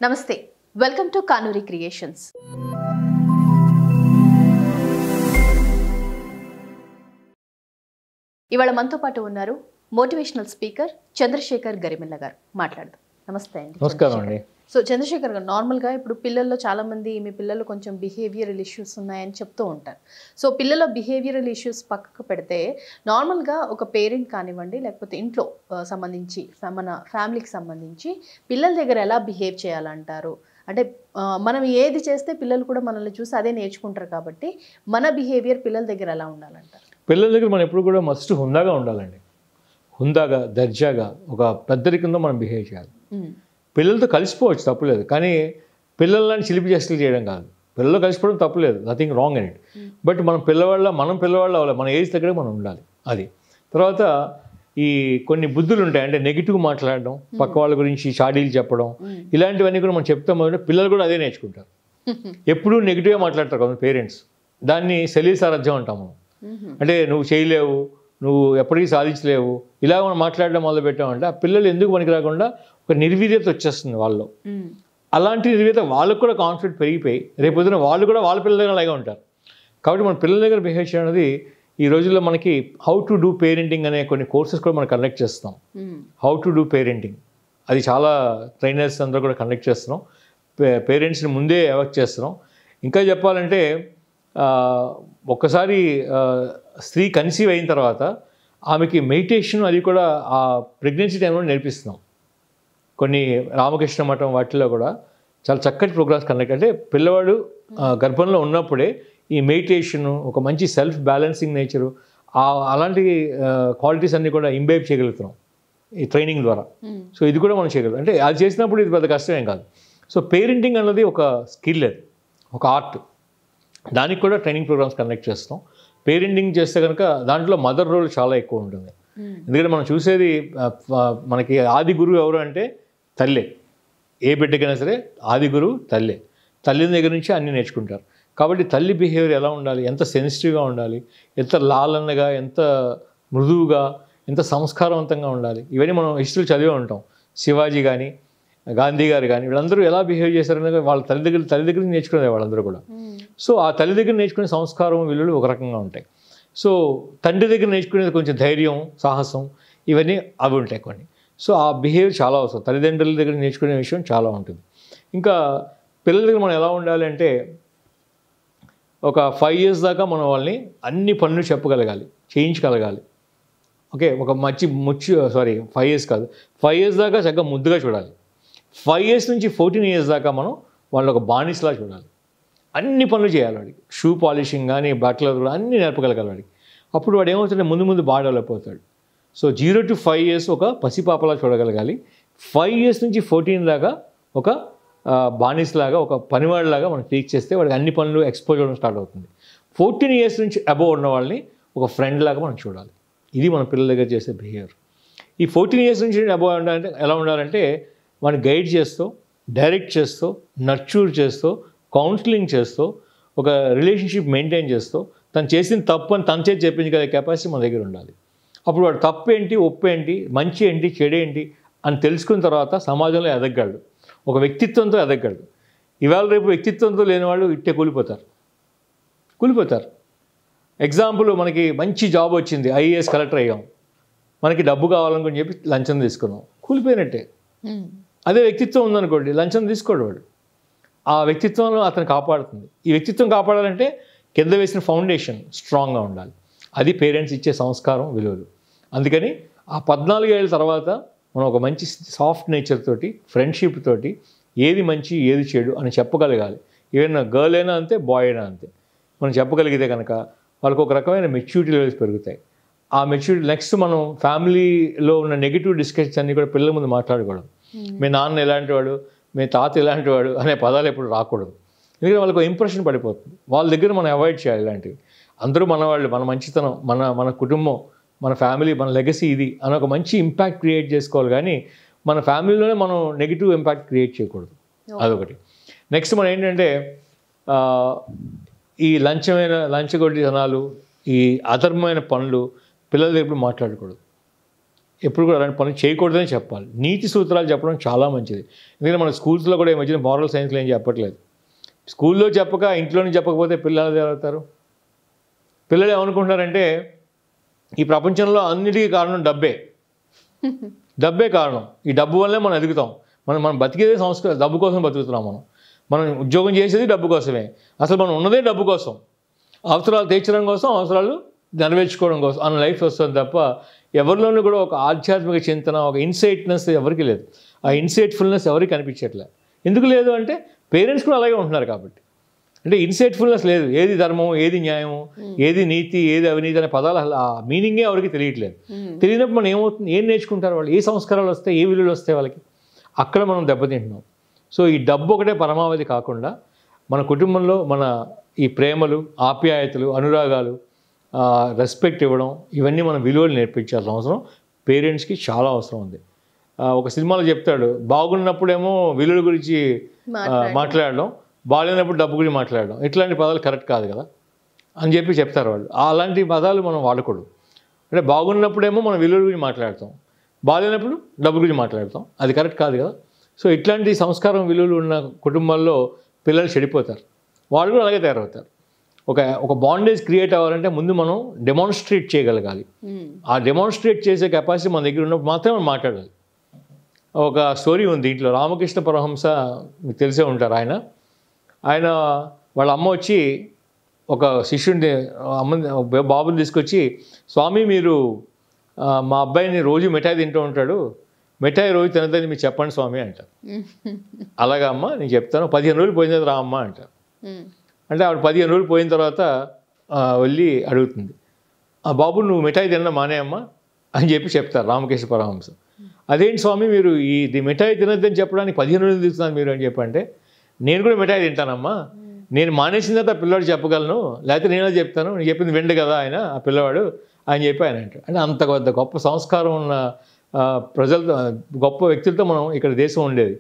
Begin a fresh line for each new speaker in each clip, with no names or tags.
నమస్తే, welcome to Kanuri creations. ఇవాళ మనతో పాటు ఉన్నారు మోటివేషనల్ స్పీకర్ చంద్రశేఖర్ గరిమెల్ల గారు. మాట్లాడదాం. నమస్తే అండి.
నమస్కారం అండి.
సో చంద్రశేఖర్ గారు, నార్మల్గా ఇప్పుడు పిల్లల్లో చాలామంది మీ పిల్లలు కొంచెం బిహేవియరల్ ఇష్యూస్ ఉన్నాయని చెప్తూ ఉంటారు. సో పిల్లల బిహేవియరల్ ఇష్యూస్ పక్కకు పెడితే నార్మల్గా ఒక పేరెంట్ కానివ్వండి, లేకపోతే ఇంట్లో సంబంధించి మన ఫ్యామిలీకి సంబంధించి పిల్లల దగ్గర ఎలా బిహేవ్ చేయాలంటారు? అంటే మనం ఏది చేస్తే పిల్లలు కూడా మనల్ని చూసి అదే నేర్చుకుంటారు కాబట్టి మన బిహేవియర్ పిల్లల దగ్గర ఎలా ఉండాలంటారు?
పిల్లల దగ్గర మనం ఎప్పుడు కూడా మస్ట్ హుందాగా ఉండాలండి. హుందాగా, దర్జాగా, ఒక పెద్దరికంతో మనం బిహేవ్ చేయాలి. పిల్లలతో కలిసిపోవచ్చు, తప్పులేదు. కానీ పిల్లలని చిలిపి చేష్టలు చేయడం కాదు. పిల్లలు కలిసిపోవడం తప్పులేదు, nothing wrong in it. But మనం పిల్లవాళ్ళ అవ్వాలి, మన ఏజ్ దగ్గర మనం ఉండాలి. అది తర్వాత ఈ కొన్ని బుద్ధులు ఉంటాయి. అంటే నెగిటివ్ మాట్లాడడం, పక్క వాళ్ళ గురించి చాడీలు చెప్పడం, ఇలాంటివన్నీ కూడా మనం చెప్తాం. పిల్లలు కూడా అదే నేర్చుకుంటారు. ఎప్పుడూ నెగిటివ్గా మాట్లాడతారు కదా పేరెంట్స్. దాన్ని శలీసారథ్యం అంటాం మనం. అంటే నువ్వు చేయలేవు, నువ్వు ఎప్పటికీ సాధించలేవు, ఇలా మనం మాట్లాడడం మొదలు పెట్టామంటే ఆ పిల్లలు ఎందుకు పనికి రాకుండా ఒక నిర్వీర్యత వచ్చేస్తుంది వాళ్ళలో. అలాంటి నిర్వీర్యత వాళ్ళకు కూడా కాన్ఫిడెంట్ పెరిగిపోయి రేపు పొద్దున వాళ్ళు కూడా వాళ్ళ పిల్లల దగ్గర అలాగే ఉంటారు. కాబట్టి మన పిల్లల దగ్గర బిహేవ్ చేయడం అనేది ఈ రోజుల్లో మనకి హౌ టు డూ పేరెంటింగ్ అనే కొన్ని కోర్సెస్ కూడా మనం కండక్ట్ చేస్తాం. హౌ టు డూ పేరెంటింగ్ అది చాలా ట్రైనర్స్ అందరూ కూడా కండక్ట్ చేస్తున్నాం. పేరెంట్స్ని ముందే అవాయిడ్ చేస్తున్నాం. ఇంకా చెప్పాలంటే ఒక్కసారి స్త్రీ కన్సీవ్ అయిన తర్వాత ఆమెకి మెడిటేషన్ అది కూడా ఆ ప్రెగ్నెన్సీ టైంలో నేర్పిస్తున్నాం. కొన్ని రామకృష్ణ మఠం వాటిల్లో కూడా చాలా చక్కటి ప్రోగ్రామ్స్ కండక్ట్. అంటే పిల్లవాడు గర్భంలో ఉన్నప్పుడే ఈ మెడిటేషన్, ఒక మంచి సెల్ఫ్ బ్యాలెన్సింగ్ నేచరు, అలాంటి క్వాలిటీస్ అన్నీ కూడా ఇంబైబ్ చేయగలుగుతున్నాం ఈ ట్రైనింగ్ ద్వారా. సో ఇది కూడా మనం చేయగలుగుతాం. అంటే అది చేసినప్పుడు ఇది పెద్ద కష్టమేం కాదు. సో పేరెంటింగ్ అన్నది ఒక స్కిల్, అది ఒక ఆర్ట్. దానికి కూడా ట్రైనింగ్ ప్రోగ్రామ్స్ కండక్ట్ చేస్తాం. పేరెంటింగ్ చేస్తే కనుక దాంట్లో మదర్ రోల్ చాలా ఎక్కువ ఉంటుంది. ఎందుకంటే మనం చూసేది మనకి ఆది గురువు ఎవరు అంటే తల్లే. ఏ బిడ్డకైనా సరే ఆది గురువు తల్లే. తల్లి దగ్గర నుంచి అన్నీ నేర్చుకుంటారు. కాబట్టి తల్లి బిహేవియర్ ఎలా ఉండాలి, ఎంత సెన్సిటివ్గా ఉండాలి, ఎంత లాలనగా, ఎంత మృదువుగా, ఎంత సంస్కారవంతంగా ఉండాలి, ఇవన్నీ మనం హిస్టరీలు చదివే ఉంటాం. శివాజీ కానీ, గాంధీ గారు కానీ, వీళ్ళందరూ ఎలా బిహేవ్ చేశారనేది వాళ్ళ తల్లి దగ్గర నేర్చుకునే వాళ్ళందరూ కూడా. సో ఆ తల్లి దగ్గర నేర్చుకునే సంస్కారం, విలువలు ఒక రకంగా ఉంటాయి. సో తండ్రి దగ్గర నేర్చుకునేది కొంచెం ధైర్యం, సాహసం, ఇవన్నీ అవి ఉంటాయి కొన్ని. సో ఆ బిహేవియర్ చాలా అవసరం. తల్లిదండ్రుల దగ్గర నేర్చుకునే విషయం చాలా ఉంటుంది. ఇంకా పిల్లల దగ్గర మనం ఎలా ఉండాలి అంటే ఒక 5 years దాకా మనం వాళ్ళని అన్ని పనులు చెప్పగలగాలి, చేయించగలగాలి. ఓకే, ఒక 5 years కాదు, 5 years దాకా చక్కగా ముద్దుగా చూడాలి. 5 years నుంచి 14 years దాకా మనం వాళ్ళని ఒక బానిసలా చూడాలి. అన్ని పనులు చేయాలి వాడికి. షూ పాలిషింగ్ కానీ, బట్టలు కూడా అన్నీ నేర్పగలగాలి వాడికి. అప్పుడు వాడు ఏమవుతుంటే ముందు బాగా డెవలప్ అవుతాడు. సో 0 to 5 years ఒక పసిపాపలా చూడగలగాలి. 5 years నుంచి 14 దాకా ఒక బానిసలాగా, ఒక పనివాడిలాగా మనం టీచ్ చేస్తే వాడికి అన్ని పనులు ఎక్స్పోజ్ అవ్వడం స్టార్ట్ అవుతుంది. 14 years నుంచి అబోవ్ ఉన్న వాళ్ళని ఒక ఫ్రెండ్ లాగా మనం చూడాలి. ఇది మన పిల్లల దగ్గర చేసే బిహేవియర్. ఈ 14 years నుంచి అబోవ్ ఉండాలంటే ఎలా ఉండాలంటే వాడిని గైడ్ చేస్తూ, డైరెక్ట్ చేస్తూ, నర్చూర్ చేస్తూ, కౌన్సిలింగ్ చేస్తూ, ఒక రిలేషన్షిప్ మెయింటైన్ చేస్తూ, తను చేసిన తప్పు అని తన చేతి చెప్పించగలిగే కెపాసిటీ మన దగ్గర ఉండాలి. అప్పుడు వాడు తప్పు ఏంటి, ఒప్పు ఏంటి, మంచి ఏంటి, చెడు ఏంటి అని తెలుసుకున్న తర్వాత సమాజంలో ఎదగలడు, ఒక వ్యక్తిత్వంతో ఎదగలడు. ఇవాళ రేపు వ్యక్తిత్వంతో లేని వాళ్ళు ఇట్టే కూలిపోతారు. ఎగ్జాంపుల్, మనకి మంచి జాబ్ వచ్చింది, IAS కలెక్టర్ అయ్యాం, మనకి డబ్బు కావాలనుకుని చెప్పి లంచం తీసుకున్నాం, కూలిపోయినట్టే. అదే వ్యక్తిత్వం ఉందనుకోండి, లంచం తీసుకోడు వాడు. ఆ వ్యక్తిత్వంలో అతను కాపాడుతుంది. ఈ వ్యక్తిత్వం కాపాడాలంటే కింద వేసిన ఫౌండేషన్ స్ట్రాంగ్గా ఉండాలి. అది పేరెంట్స్ ఇచ్చే సంస్కారం, విలువలు. అందుకని ఆ 14 ఏళ్ళ తర్వాత మనం ఒక మంచి సాఫ్ట్ నేచర్ తోటి, ఫ్రెండ్షిప్ తోటి ఏది మంచి ఏది చెడు అని చెప్పగలగాలి. ఈవెన్ గర్ల్ అయినా అంతే, బాయ్ అయినా అంతే. మనం చెప్పగలిగితే కనుక వాళ్ళకు ఒక రకమైన మెచ్యూరిటీ లెవెల్స్ పెరుగుతాయి. ఆ మెచ్యూరిటీ నెక్స్ట్ మనం ఫ్యామిలీలో ఉన్న నెగిటివ్ డిస్కషన్స్ అన్నీ కూడా పిల్లల ముందు మాట్లాడకూడదు. మీ నాన్న ఎలాంటి వాడు, మీ తాత ఎలాంటి వాడు అనే పదాలు ఎప్పుడు రాకూడదు. ఎందుకంటే వాళ్ళకు ఇంప్రెషన్ పడిపోతుంది. వాళ్ళ దగ్గర మనం అవాయిడ్ చేయాలి. ఇలాంటివి అందరూ మనవాళ్ళు, మన మంచితనం, మన కుటుంబం, మన ఫ్యామిలీ, మన లెగసీ ఇది అని ఒక మంచి ఇంపాక్ట్ క్రియేట్ చేసుకోవాలి. కానీ మన ఫ్యామిలీలోనే మనం నెగిటివ్ ఇంపాక్ట్ క్రియేట్ చేయకూడదు. అదొకటి. నెక్స్ట్ మనం ఏంటంటే ఈ లంచగొడ్డితనాలు, ఈ అధర్మమైన పనులు పిల్లల దగ్గర మాట్లాడకూడదు. ఎప్పుడు కూడా అలాంటి పని చేయకూడదని చెప్పాలి. నీతి సూత్రాలు చెప్పడం చాలా మంచిది. ఎందుకంటే మన స్కూల్స్లో కూడా ఈ మధ్యన మోరల్ సైన్స్లో ఏం చెప్పట్లేదు. స్కూల్లో చెప్పక ఇంట్లోనే చెప్పకపోతే పిల్లలు జరుగుతారు. పిల్లలు ఏమనుకుంటున్నారంటే ఈ ప్రపంచంలో అన్నిటికీ కారణం డబ్బే. డబ్బే కారణం. ఈ డబ్బు వల్లే మనం ఎదుగుతాం. మనం బతికేదే డబ్బు కోసం బతుకుతున్నాం. మనం ఉద్యోగం చేసేది డబ్బు కోసమే. అసలు మనం ఉన్నదే డబ్బు కోసం. అవసరాలు తీర్చడం కోసం, అవసరాలు నెరవేర్చుకోవడం కోసం అన్న లైఫ్ వస్తుంది తప్ప ఎవరిలోనూ కూడా ఒక ఆధ్యాత్మిక చింతన, ఒక ఇన్సైట్నెస్ ఎవరికి లేదు. ఆ ఇన్సైట్ఫుల్నెస్ ఎవరికి కనిపించట్లేదు. ఎందుకు లేదు అంటే పేరెంట్స్ కూడా అలాగే ఉంటున్నారు కాబట్టి. అంటే ఇన్సైట్ఫుల్నెస్ లేదు. ఏది ధర్మం, ఏది న్యాయం, ఏది నీతి, ఏది అవినీతి అనే పదాలు అసలు ఆ మీనింగే ఎవరికి తెలియట్లేదు. తెలియనప్పుడు మనం ఏమవుతుంది, ఏం నేర్చుకుంటారు వాళ్ళు, ఏ సంస్కారాలు వస్తాయి, ఏ విలువలు వస్తాయి వాళ్ళకి. అక్కడ మనం దెబ్బతింటున్నాం. సో ఈ డబ్బు ఒకటే పరమావధి కాకుండా మన కుటుంబంలో మన ఈ ప్రేమలు, ఆప్యాయతలు, అనురాగాలు, రెస్పెక్ట్ ఇవ్వడం, ఇవన్నీ మన విలువలు నేర్పించాల్సిన అవసరం పేరెంట్స్కి చాలా అవసరం ఉంది. ఒక సినిమాలో చెప్తాడు, బాగున్నప్పుడేమో విలువల గురించి మాట్లాడడం, బాగాలేనప్పుడు డబ్బు గురించి మాట్లాడడం, ఇట్లాంటి పదాలు కరెక్ట్ కాదు కదా అని చెప్పి చెప్తారు వాళ్ళు. అలాంటి పదాలు మనం వాడకూడదు. అంటే బాగున్నప్పుడేమో మనం విలువల గురించి మాట్లాడతాం, బాగాలేనప్పుడు డబ్బు గురించి మాట్లాడతాం, అది కరెక్ట్ కాదు కదా. సో ఇట్లాంటి సంస్కారం, విలువలు ఉన్న కుటుంబాల్లో పిల్లలు చెడిపోతారు. వాళ్ళు కూడా అలాగే తయారవుతారు. ఒక బాండేజ్ క్రియేట్ అవ్వాలంటే ముందు మనం డెమాన్స్ట్రేట్ చేయగలగాలి. ఆ డెమాన్స్ట్రేట్ చేసే కెపాసిటీ మన దగ్గర ఉన్నప్పుడు మాత్రమే మనం మాట్లాడాలి. ఒక స్టోరీ ఉంది దీంట్లో. రామకృష్ణ పరమహంస మీకు తెలిసే ఉంటారు. ఆయన వాళ్ళ అమ్మ వచ్చి ఒక శిష్యుడిని, బాబుని తీసుకొచ్చి, స్వామి మీరు మా అబ్బాయిని రోజు మిఠాయి తింటూ ఉంటాడు, మిఠాయి రోజు తినదని మీరు చెప్పండి స్వామి అంటారు. అలాగా అమ్మ నేను చెప్తాను, 15 రోజులు పోయిన తర్వాత రా అమ్మ అంటారు. అంటే ఆవిడ 15 రోజులు పోయిన తర్వాత వెళ్ళి అడుగుతుంది, ఆ బాబు నువ్వు మిఠాయి తినడం మానేయమ్మా అని చెప్పి చెప్తారు రామకృష్ణ పరమహంస. అదేంటి స్వామి మీరు ఇది మిఠాయి తినద్దని చెప్పడానికి 15 రోజులు తీస్తున్నాను మీరు అని చెప్పంటే, నేను కూడా మిఠాయి తింటానమ్మా, నేను మానేసిన తర్వాత పిల్లవాడు చెప్పగలను, లేకపోతే నేనే చెప్తాను, నేను చెప్పింది విండు కదా ఆయన ఆ పిల్లవాడు అని చెప్పి ఆయన అంటాడు. అంటే అంత గొప్ప సంస్కారం ఉన్న ప్రజలతో, గొప్ప వ్యక్తులతో మనం ఇక్కడ దేశం ఉండేది.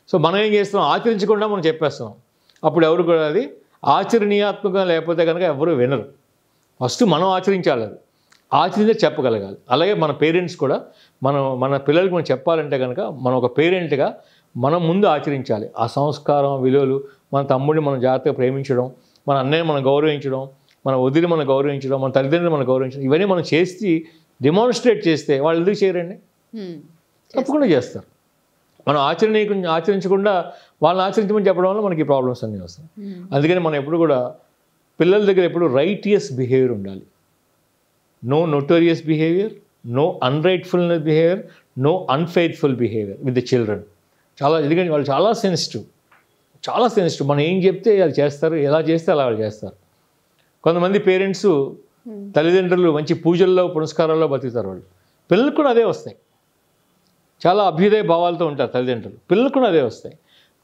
సో మనం ఏం చేస్తున్నాం, ఆచరించకుండా మనం చెప్పేస్తున్నాం. అప్పుడు ఎవరు కూడా అది ఆచరణీయాత్మకంగా లేకపోతే కనుక ఎవరు వినరు. ఫస్ట్ మనం ఆచరించాలి, అది ఆచరించే చెప్పగలగాలి. అలాగే మన పేరెంట్స్ కూడా మన పిల్లలకి మనం చెప్పాలంటే కనుక మనం ఒక పేరెంట్గా మనం ముందు ఆచరించాలి. ఆ సంస్కారం, విలువలు, మన తమ్ముడిని మనం జాగ్రత్తగా ప్రేమించడం, మన అన్నయ్యని మనం గౌరవించడం, మన వదిలి మనం గౌరవించడం, మన తల్లిదండ్రులు మనం గౌరవించడం, ఇవన్నీ మనం చేసి డెమాన్స్ట్రేట్ చేస్తే వాళ్ళు ఎందుకు చేయరండి? తప్పకుండా చేస్తారు. మనం ఆచరించకుండా వాళ్ళని ఆచరించమని చెప్పడం వల్ల మనకి ప్రాబ్లమ్స్ అన్నీ వస్తాయి. అందుకని మనం ఎప్పుడు కూడా పిల్లల దగ్గర ఎప్పుడు రైటియస్ బిహేవియర్ ఉండాలి. No notorious behaviour, no unrightfulness behaviour, no unfaithful behaviour with the children. ఎందుకంటే వాళ్ళు చాలా సెన్సిటివ్. మనం ఏం చెప్తే వాళ్ళు చేస్తారు, ఎలా చేస్తే అలా వాళ్ళు చేస్తారు. కొంతమంది పేరెంట్స్, తల్లిదండ్రులు మంచి పూజల్లో, పునస్కారాల్లో బతుకుతారు. వాళ్ళు పిల్లలకు కూడా అదే వస్తాయి. చాలా అభ్యుదయ భావాలతో ఉంటారు తల్లిదండ్రులు, పిల్లలకు కూడా అదే వస్తాయి.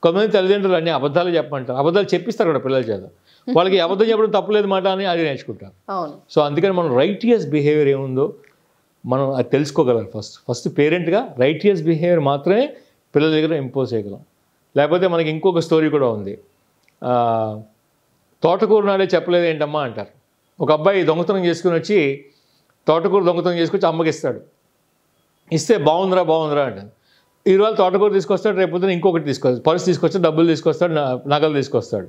కొంతమంది తల్లిదండ్రులు అన్ని అబద్ధాలు చెప్పమంటారు, అబద్ధాలు చెప్పిస్తారు కూడా పిల్లల చేత. వాళ్ళకి అబద్ధం చెప్పడం తప్పులేదు మాట అని అది నేర్చుకుంటారు. సో అందుకని మనం రైటియస్ బిహేవియర్ ఏముందో మనం అది తెలుసుకోగలం. ఫస్ట్ పేరెంట్గా రైటియస్ బిహేవియర్ మాత్రమే పిల్లల దగ్గర ఇంపోజ్ చేయగలం. లేకపోతే మనకి ఇంకొక స్టోరీ కూడా ఉంది. తోటకూర నాడే చెప్పలేదు ఏంటమ్మా అంటారు. ఒక అబ్బాయి దొంగతనం చేసుకుని వచ్చి తోటకూర దొంగతనం చేసుకొచ్చి అమ్మకి ఇస్తాడు. ఇస్తే బాగుందిరా అంటాను. ఈరోజు తోటకూర తీసుకొస్తాడు, రేపు పొద్దున ఇంకొకటి తీసుకొస్తాడు, పర్సు తీసుకొస్తాడు, డబ్బులు తీసుకొస్తాడు, నగలు తీసుకొస్తాడు.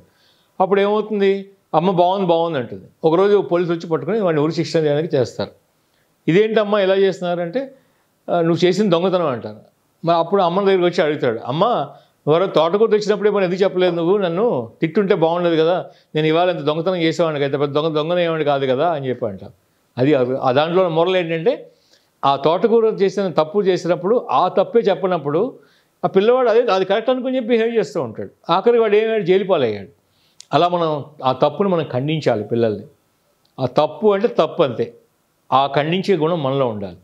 అప్పుడు ఏమవుతుంది, అమ్మ బాగుంది అంటుంది. ఒకరోజు పోలీసులు వచ్చి పట్టుకొని వాడిని ఉరి శిక్షణ చేయడానికి చేస్తారు. ఇదేంటమ్మా ఇలా చేస్తున్నారంటే, నువ్వు చేసిన దొంగతనం అంటారు. మరి అప్పుడు అమ్మ దగ్గరికి వచ్చి అడుగుతాడు, అమ్మ ఎవరో తోటకూర తెచ్చినప్పుడే మరి ఎందుకు చెప్పలేదు, నువ్వు నన్ను తిట్టుంటే బాగుండదు కదా, నేను ఇవాళ ఎంత దొంగతనం చేసేవాడిని కదా, పెద్ద దొంగనేవాడిని కాదు కదా అని చెప్పి అంటారు. ఆ దాంట్లో మొరలు ఏంటంటే, ఆ తోటకూర తప్పు చేసినప్పుడు ఆ తప్పే చెప్పినప్పుడు ఆ పిల్లవాడు అది కరెక్ట్ అనుకుని చెప్పి బిహేవ్ చేస్తూ ఉంటాడు. ఆఖరికి వాడు ఏమయ్యాడు, జైలు పాలయ్యాడు. అలా మనం ఆ తప్పును మనం ఖండించాలి పిల్లల్ని. ఆ తప్పు అంటే తప్పు అంతే, ఆ ఖండించే గుణం మనలో ఉండాలి.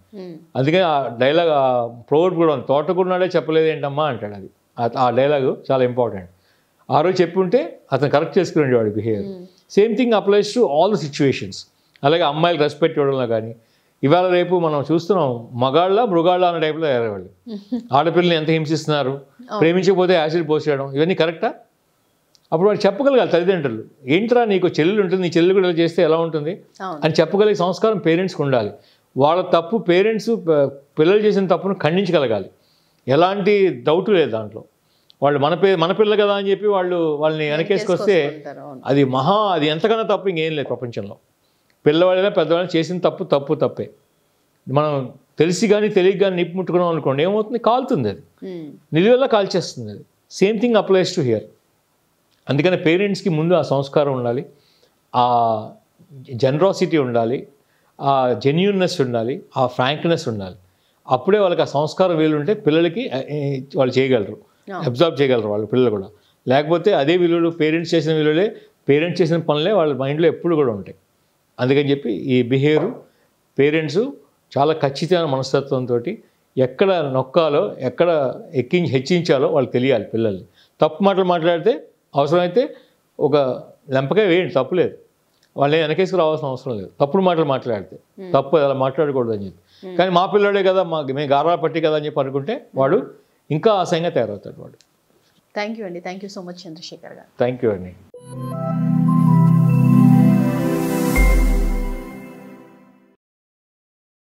అందుకని ఆ డైలాగ్, ఆ ప్రోవర్బ్ కూడా ఉంది, తోటకూర నాడే చెప్పలేదు ఏంటమ్మా అంటాడు. అది ఆ డైలాగు చాలా ఇంపార్టెంట్. ఆ రోజు చెప్పి ఉంటే అతను కరెక్ట్ చేసుకునేది వాడి behaviour. Same thing applies to all the situations. అలాగే అమ్మాయిలు రెస్పెక్ట్ ఇవ్వడంలో కానీ, ఇవాళ రేపు మనం చూస్తున్నాం మగాళ్ళ మృగాళ్ళ అనే టైప్లో తయారయ్యేవాళ్ళు. ఆడపిల్లని ఎంత హింసిస్తున్నారు, ప్రేమించకపోతే యాసిడ్ పోసేయడం, ఇవన్నీ కరెక్టా? అప్పుడు వాడు చెప్పగలగాలి తల్లిదండ్రులు, ఏంట్రా నీకు చెల్లెలు ఉంటుంది, నీ చెల్లెలు కూడా చేస్తే ఎలా ఉంటుంది అని చెప్పగలిగే సంస్కారం పేరెంట్స్కి ఉండాలి. వాళ్ళ తప్పు పేరెంట్స్ పిల్లలు చేసిన తప్పును ఖండించగలగాలి. ఎలాంటి డౌట్ లేదు దాంట్లో. వాళ్ళు మన పిల్ల కదా అని చెప్పి వాళ్ళని వెనకేసుకొస్తే అది ఎంతకన్నా తప్పు ఇంకేం లేదు ప్రపంచంలో. పిల్లవాళ్ళైనా పెద్దవాళ్ళని చేసిన తప్పే. మనం తెలిసి కానీ తెలియక కానీ నిప్పు ముట్టుకున్నాం అనుకోండి, ఏమవుతుంది, కాలుతుంది, అది నిలువెల్లా కాల్చేస్తుంది. అది same thing applies to hear. అందుకని పేరెంట్స్కి ముందు ఆ సంస్కారం ఉండాలి, ఆ జనరాసిటీ ఉండాలి, ఆ జెన్యూన్నెస్ ఉండాలి, ఆ ఫ్రాంక్నెస్ ఉండాలి. అప్పుడే వాళ్ళకి ఆ సంస్కారం వీలుంటే పిల్లలకి వాళ్ళు చేయగలరు, అబ్జర్వ్ చేయగలరు వాళ్ళు పిల్లలు కూడా. లేకపోతే అదే విలువలు పేరెంట్స్ చేసిన పనులే వాళ్ళ మైండ్లో ఎప్పుడు కూడా ఉంటాయి. అందుకని చెప్పి ఈ బిహేవియర్ పేరెంట్స్ చాలా ఖచ్చితమైన మనస్తత్వంతో ఎక్కడ నొక్కాలో ఎక్కడ హెచ్చించాలో వాళ్ళకి తెలియాలి. పిల్లల్ని తప్పు మాటలు మాట్లాడితే అవసరమైతే ఒక లెంపకాయ వేయండి, తప్పులేదు. వాళ్ళని వెనకేసుకు రావాల్సిన అవసరం లేదు. తప్పుడు మాటలు మాట్లాడితే తప్పు, అలా మాట్లాడకూడదు అని చెప్పి. కానీ మా పిల్లడే కదా, మేము గారా పట్టి కదా అని చెప్పి అనుకుంటే వాడు ఇంకా ఆశయంగా తయారవుతాడు వాడు.
థ్యాంక్ యూ అండి. Thank you so much Chandrashekar garu.
Thank you అండి.